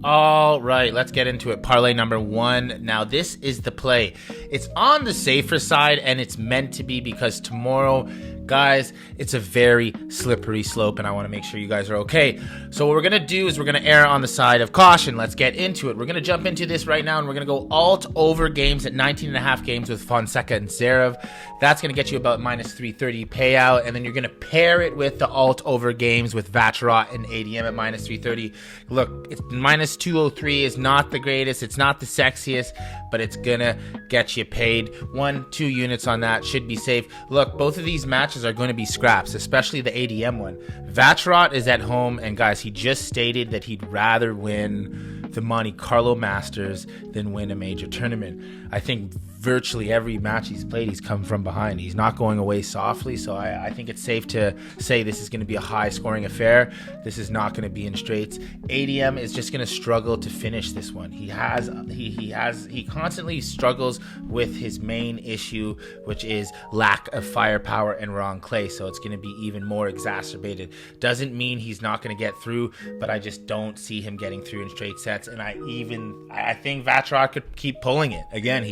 All right, let's get into it. Parlay number one. Now, this is the play. It's on the safer side, and it's meant to be because tomorrow, guys, it's a very slippery slope, and I want to make sure you guys are okay. So what we're going to do is we're going to err on the side of caution. Let's get into it. We're going to jump into this right now, and we're going to go alt over games at 19.5 games with Fonseca and Zverev. That's going to get you about minus 330 payout, and then you're going to pair it with the alt over games with Vacherot and ADM at minus 330. Look, it's minus 203 is not the greatest. It's not the sexiest, but it's going to get you paid. 1-2 units on that should be safe. Look, both of these matches are going to be scraps, especially the ADM one. Vacherot is at home, and guys, he just stated that he'd rather win the Monte Carlo Masters than win a major tournament. I think virtually every match he's played, he's come from behind. He's not going away softly, so I think it's safe to say this is going to be a high-scoring affair. This is not going to be in straights. ADM is just going to struggle to finish this one. He constantly struggles with his main issue, which is lack of firepower and wrong clay, so it's going to be even more exacerbated. Doesn't mean he's not going to get through, but I just don't see him getting through in straight sets, and I think Vacherot could keep pulling it. Again,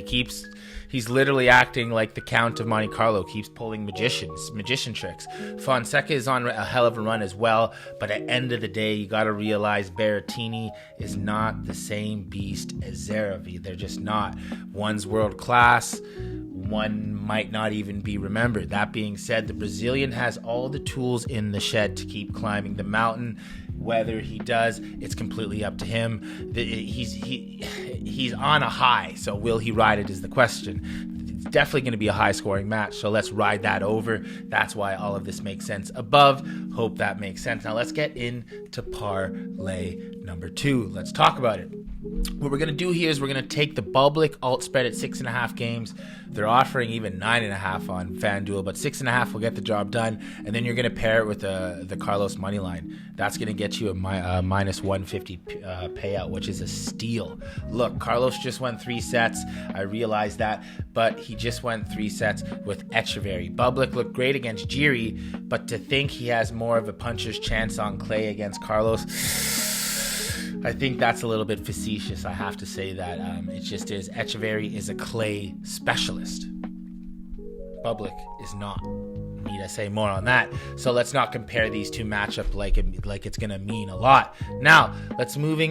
he's literally acting like the Count of Monte Carlo, keeps pulling magician tricks. Fonseca is on a hell of a run as well, but at the end of the day, you got to realize Berrettini is not the same beast as Zverev. They're just not. One's world class, one might not even be remembered. That being said, the Brazilian has all the tools in the shed to keep climbing the mountain. Whether he does, it's completely up to him. He's on a high, so will he ride it is the question. It's definitely going to be a high-scoring match, so let's ride that over. That's why all of this makes sense above. Hope that makes sense. Now let's get into parlay number two. Let's talk about it. What we're going to do here is we're going to take the public alt spread at 6.5 games. They're offering even 9.5 on FanDuel, but 6.5 will get the job done. And then you're going to pair it with the Carlos money line. That's going to get you a minus 150 payout, which is a steal. Look, Carlos just won 3 sets. I realize that, but he just won 3 sets with Echeverry. Bublik looked great against Jiri, but to think he has more of a puncher's chance on clay against Carlos, I think that's a little bit facetious. I have to say that. It just is. Echeverry is a clay specialist. Bublik is not. Need I say more on that? So let's not compare these two matchups like it's gonna mean a lot. Now let's move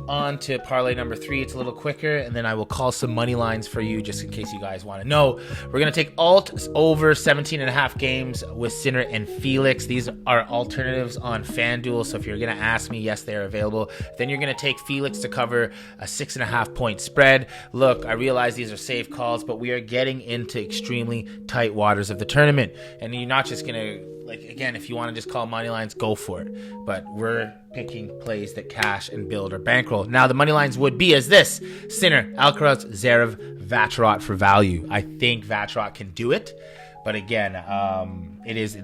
on to parlay number 3. It's a little quicker, and then I will call some money lines for you just in case you guys want to know. We're gonna take alt over 17.5 games with Sinner and Felix. These are alternatives on FanDuel, so if you're gonna ask me, yes, they're available. Then you're gonna take Felix to cover a 6.5 point spread. Look, I realize these are safe calls, but we are getting into extremely tight waters of the tournament. And you're not just going to, again, if you want to just call money lines, go for it. But we're picking plays that cash and build our bankroll. Now, the money lines would be as this: Sinner, Alcaraz, Zverev, Vacherot for value. I think Vacherot can do it. But again,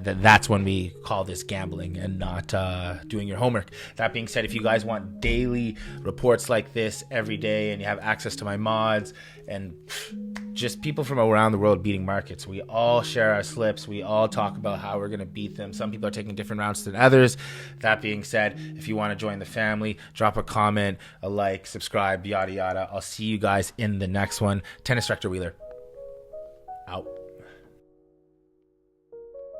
that's when we call this gambling and not doing your homework. That being said, if you guys want daily reports like this every day and you have access to my mods and just people from around the world beating markets, we all share our slips. We all talk about how we're going to beat them. Some people are taking different routes than others. That being said, if you want to join the family, drop a comment, a like, subscribe, yada, yada. I'll see you guys in the next one. Tennis Director Wheeler, out.